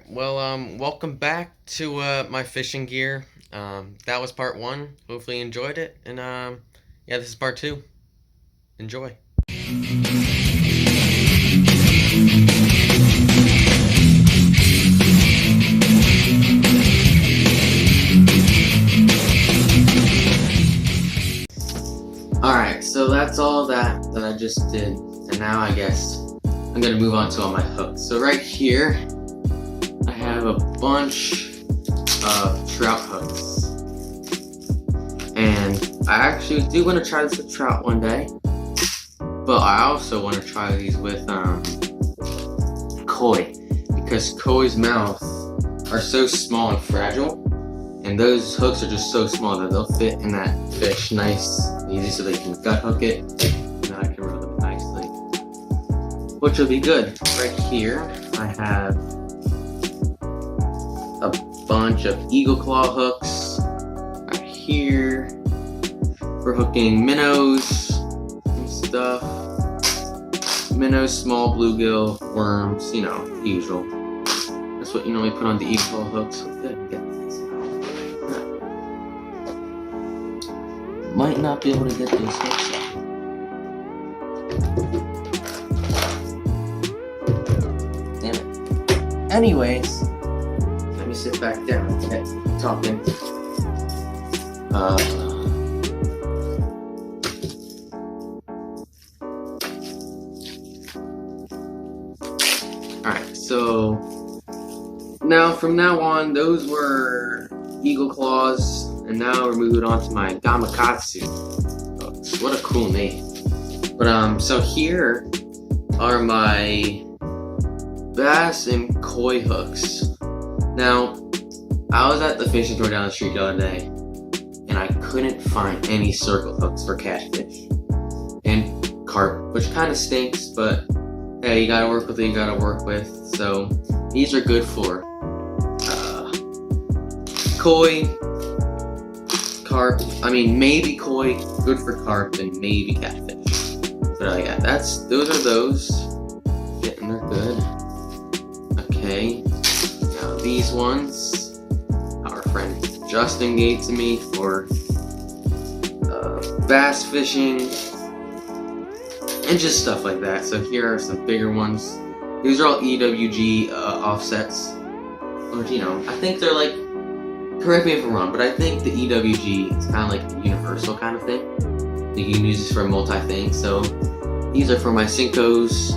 Well, welcome back to my fishing gear. That was part one. Hopefully you enjoyed it, and yeah, this is part two. Enjoy. All right, so that's all that I just did, and now I guess I'm gonna move on to all my hooks. So right here, I have a bunch of trout hooks, and I actually do want to try this with trout one day, but I also want to try these with koi, because koi's mouths are so small and fragile, and those hooks are just so small that they'll fit in that fish nice and easy, so they can gut hook it, and then I can reel them nicely, which will be good. Right here, I have a bunch of eagle claw hooks. Right here, for hooking minnows and stuff. Minnows, small bluegill, worms, you know, usual. That's what you normally put on the eagle claw hooks. Might not be able to get those hooks out. Damn it. Anyways, let me sit back down. Okay, talking. Alright, so now from now on, those were eagle claws, and now we're moving on to my gamakatsu hooks. What a cool name. But so here are my bass and koi hooks. Now, I was at the fishing store down the street the other day, and I couldn't find any circle hooks for catfish and carp, which kind of stinks, but hey, you gotta work with what you gotta work with. So these are good for koi, carp. I mean, maybe koi, good for carp, and maybe catfish. But yeah, those are those. Getting they're good. Okay. Now these ones, our friend Justin gave to me for bass fishing and just stuff like that. So here are some bigger ones. These are all EWG offsets, or you know, I think they're like. Correct me if I'm wrong, but I think the EWG is kind of like the universal kind of thing. You can use this for multi-things. So these are for my Cinco's,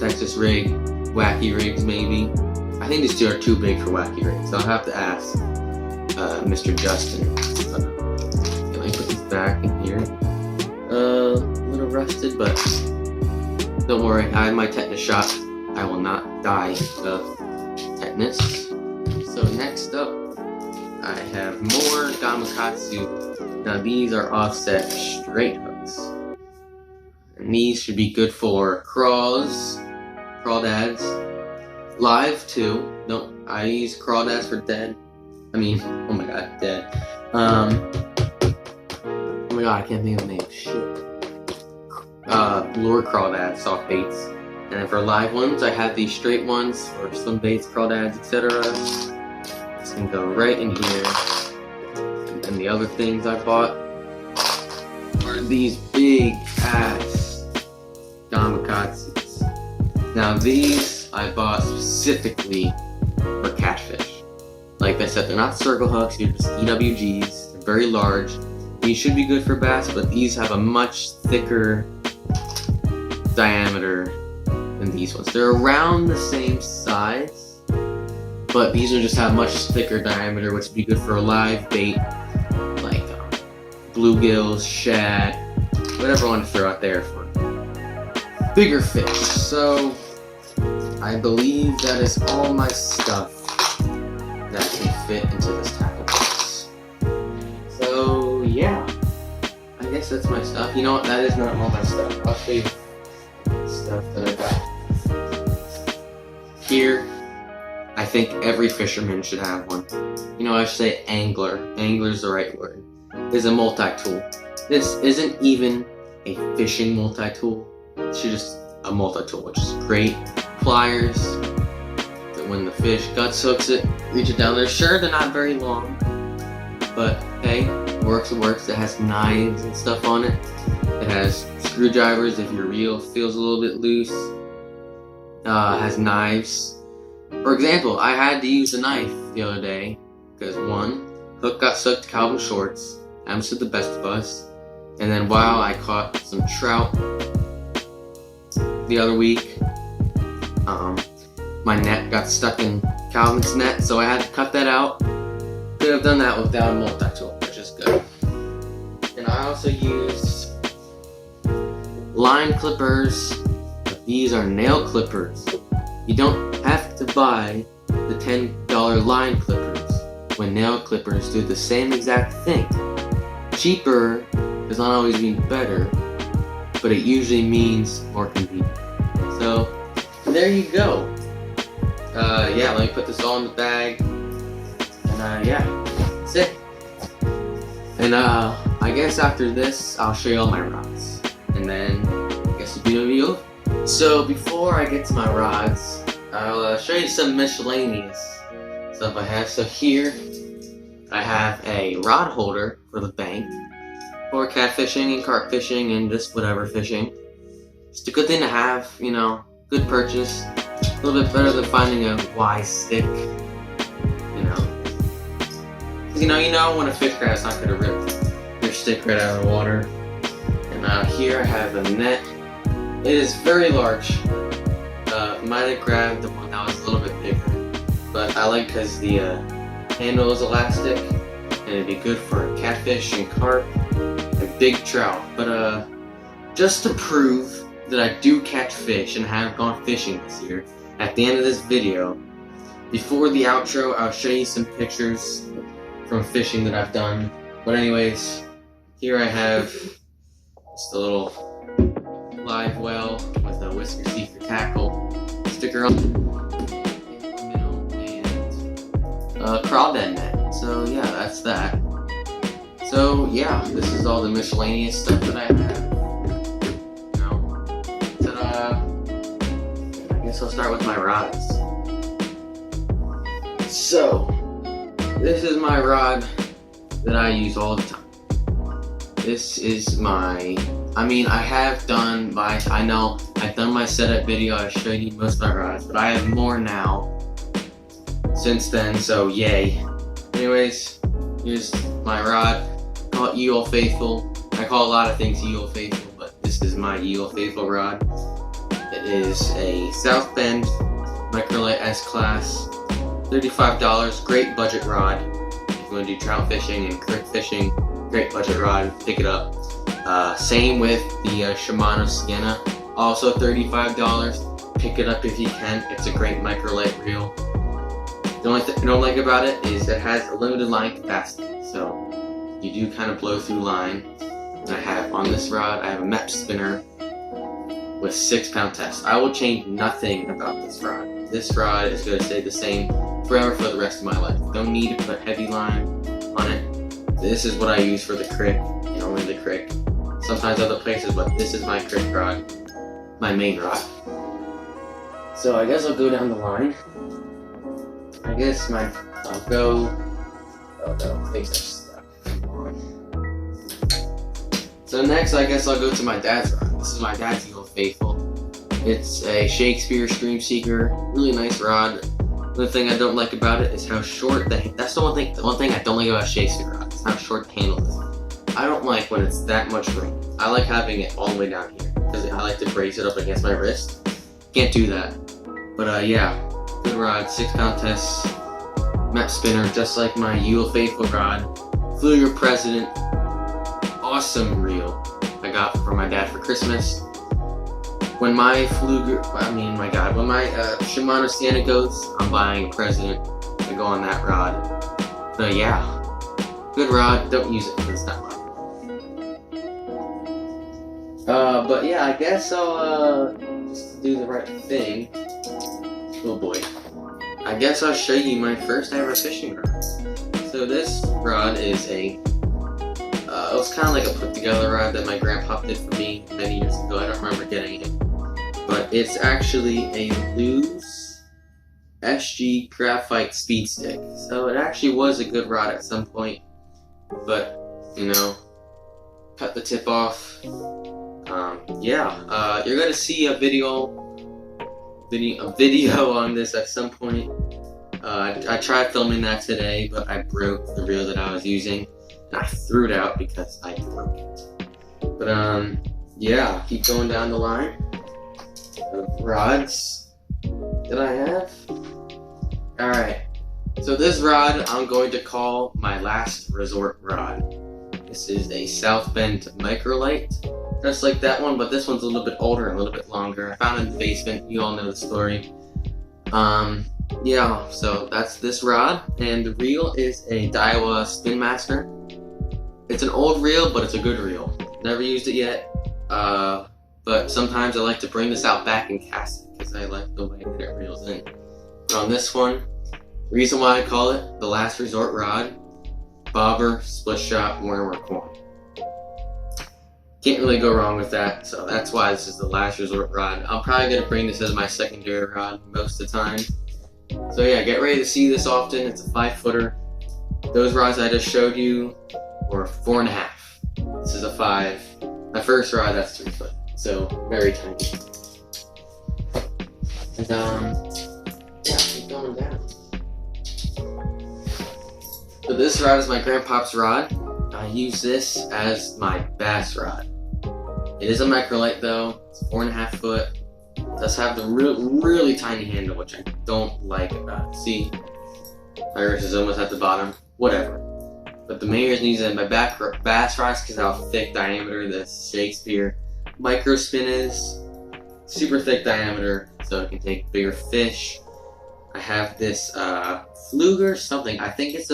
Texas rig, wacky rigs maybe. I think these two are too big for wacky rigs, so I'll have to ask Mr. Justin. Let me put this back in here. A little rusted, but don't worry, I have my tetanus shot. I will not die of tetanus. So next up, I have more gamakatsu. Now these are offset straight hooks. And these should be good for crawdads, live too. No, I use crawdads for dead. I mean, oh my god, dead. Oh my god, I can't think of the name. Shit. Lure crawdads, soft baits. And then for live ones, I have these straight ones for swim baits, crawdads, etc. This can go right in here. And then the other things I bought are these big ass gamakatsus. Now these I bought specifically for catfish. Like I said, they're not circle hooks, they're just EWGs. They're very large. These should be good for bass, but these have a much thicker diameter than these ones. They're around the same size, but these ones just have much thicker diameter, which would be good for a live bait, like bluegills, shad, whatever I want to throw out there for bigger fish. So I believe that is all my stuff that can fit into this tackle box. So yeah, I guess that's my stuff. You know what? That is not all my stuff. I'll show you stuff that I got. Here, I think every fisherman should have one. You know, I should say angler. Angler is the right word. Is a multi-tool. This isn't even a fishing multi-tool. It's just a multi-tool, which is great. Pliers, when the fish guts hooks it, reach it down there. Sure, they're not very long, but hey, works. It has knives and stuff on it. It has screwdrivers if your reel feels a little bit loose. Has knives. For example, I had to use a knife the other day because one, hook got stuck to Calvin's shorts. Happens to the best of us. And then while I caught some trout the other week, my net got stuck in Calvin's net, so I had to cut that out. Could have done that without a multi-tool, which is good. And I also used line clippers. These are nail clippers. You don't have to buy the $10 line clippers when nail clippers do the same exact thing. Cheaper does not always mean better, but it usually means more convenient. So there you go. Yeah, let me put this all in the bag. And yeah, that's it. And I guess after this, I'll show you all my rods. And then I guess it'll be the video. So before I get to my rods, I'll show you some miscellaneous stuff I have. So here, I have a rod holder for the bank for catfishing and carp fishing and just whatever fishing. Just a good thing to have, you know, good purchase. A little bit better than finding a wise stick, you know. Cause you know when a fish grabs, it's not gonna rip your stick right out of the water. And here I have a net. It is very large. Might have grabbed the one that was a little bit bigger, but I like because the handle is elastic and it'd be good for catfish and carp and big trout. But just to prove that I do catch fish and have gone fishing this year, at the end of this video, before the outro, I'll show you some pictures from fishing that I've done. But anyways, here I have just a little live well with a Whisker Sea for tackle sticker on and a crawdad net. So yeah, that's that. So yeah, this is all the miscellaneous stuff that I have. You know, I guess I'll start with my rods. So this is my rod that I use all the time. This is my, I've done my setup video. I showed you most of my rods, but I have more now since then, so yay. Anyways, here's my rod. I call it Ye Olde Faithful. I call a lot of things Ye Olde Faithful, but this is my Ye Olde Faithful rod. It is a South Bend Microlight S-Class, $35, great budget rod. If you want to do trout fishing and creek fishing, great budget rod, pick it up. Same with the Shimano Sienna, also $35. Pick it up if you can. It's a great microlight reel. The only thing I don't like about it is it has a limited line capacity, so you do kind of blow through line. And I have on this rod, I have a MEP spinner with 6-pound test. I will change nothing about this rod. This rod is going to stay the same forever for the rest of my life. Don't need to put heavy line on it. This is what I use for the crick, and only the crick. Sometimes other places, but this is my crick rod, my main rod. So I guess I'll go down the line. I'll go, oh no, things are stuck. So next, I guess I'll go to my dad's rod. This is my dad's Ye Olde Faithful. It's a Shakespeare Stream Seeker, really nice rod. The thing I don't like about it is how short that's the one thing I don't like about Shakespeare rod, is how short the handle is. I don't like when it's that much room. I like having it all the way down here, because I like to brace it up against my wrist. Can't do that. But yeah, good rod, 6-pound test, MEP spinner, just like my Ye Olde Faithful rod. Fluger President, awesome reel I got from my dad for Christmas. When my when my Shimano Sienna goes, I'm buying a President to go on that rod. So yeah, good rod, don't use it because it's not mine. But yeah, I guess I'll just do the right thing. Oh boy. I guess I'll show you my first ever fishing rod. So this rod is it was kind of like a put together rod that my grandpa did for me many years ago. I don't remember getting it. But it's actually a loose SG Graphite Speed Stick. So it actually was a good rod at some point, but you know, cut the tip off. Yeah, you're gonna see a video on this at some point. I tried filming that today, but I broke the reel that I was using, and I threw it out because I broke it. But yeah, keep going down the line of rods that I have. Alright, so this rod I'm going to call my last resort rod. This is a South Bend Microlight, just like that one, but this one's a little bit older and a little bit longer. I found it in the basement. You all know the story. Yeah, so that's this rod, and the reel is a Daiwa Spin Master. It's an old reel, but it's a good reel. Never used it yet, but sometimes I like to bring this out back and cast it because I like the way that it reels in. But on this one, the reason why I call it the last resort rod, bobber, split shot, worm, corn. Can't really go wrong with that, so that's why this is the last resort rod. I'm probably going to bring this as my secondary rod most of the time. So yeah, get ready to see this often. It's a 5-footer. Those rods I just showed you were 4.5. This is a 5. My first rod, that's 3 foot. So very tiny. And yeah, keep going down. So this rod is my grandpa's rod. I use this as my bass rod. It is a microlight though. It's 4.5 foot. It does have the really tiny handle, which I don't like about it. See, my wrist is almost at the bottom. Whatever. But the main reason I use it in my bass rod is because how thick diameter this Shakespeare micro spin is. Super thick diameter, so it can take bigger fish. I have this Fluger something. I think it's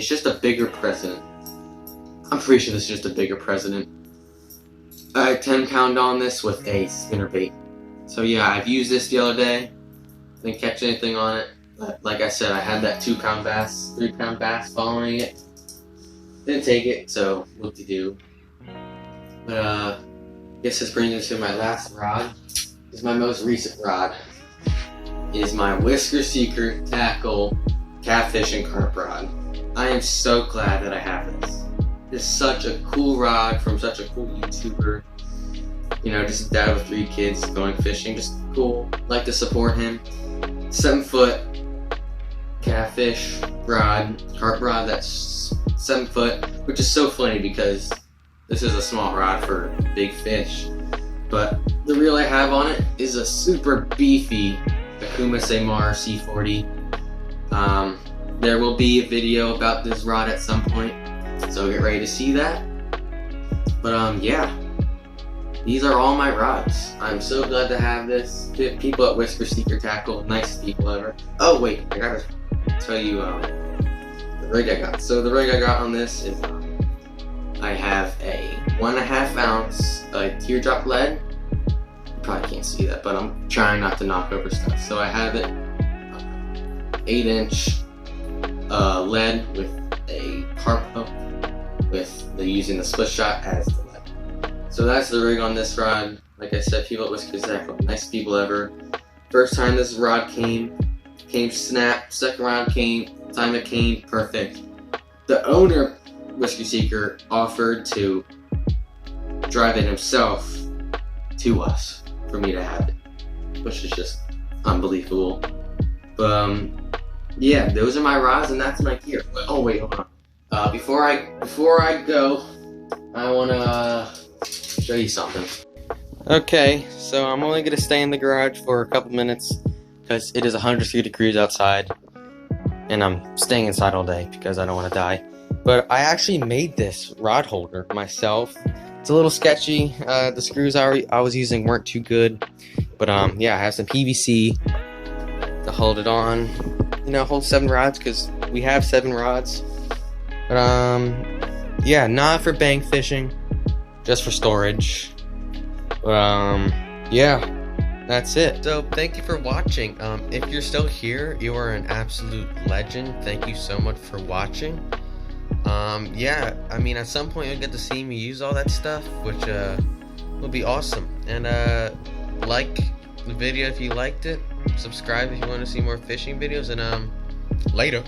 just a bigger president. I'm pretty sure this is just a bigger president. I 10-pound on this with a spinnerbait. So yeah, I've used this the other day. Didn't catch anything on it. But like I said, I had that 2-pound bass, 3-pound bass following it. Didn't take it, so whoop-de-doo. But I guess this brings me to my last rod. This is my most recent rod. It is my Whisker Seeker Tackle Catfish and Carp rod. I am so glad that I have this. It's such a cool rod from such a cool YouTuber. You know, just a dad with 3 kids going fishing, just cool. Like to support him. 7-foot catfish rod, carp rod that's 7 foot, which is so funny because this is a small rod for big fish. But the reel I have on it is a super beefy Akuma Seimar C40. There will be a video about this rod at some point, so get ready to see that. But yeah, these are all my rods. I'm so glad to have this. People at Whisker Seeker Tackle, nicest people ever. Oh wait, I gotta tell you the rig I got. So the rig I got on this is I have a 1.5 ounce teardrop lead. You probably can't see that, but I'm trying not to knock over stuff. So I have it 8-inch lead with a carp hook with using the split shot as the lead. So that's the rig on this rod. Like I said, people at Whisker Tackle, nice people ever. First time this rod came snap. Second round time it came, perfect. The owner, Whisker Seeker, offered to drive it himself to us for me to have it, which is just unbelievable. But yeah, those are my rods and that's my gear. Oh wait, hold on. Before I go, I wanna show you something. Okay, so I'm only gonna stay in the garage for a couple minutes because it is 103 degrees outside, and I'm staying inside all day because I don't want to die. But I actually made this rod holder myself. It's a little sketchy. The screws I was using weren't too good, but yeah, I have some PVC to hold it on. You know, hold 7 rods because we have 7 rods. But yeah, not for bank fishing, just for storage. Yeah, that's it. So thank you for watching. If you're still here, you are an absolute legend. Thank you so much for watching. Yeah, I mean, at some point you'll get to see me use all that stuff, which will be awesome. And like, the video if you liked it. Subscribe if you want to see more fishing videos, and later.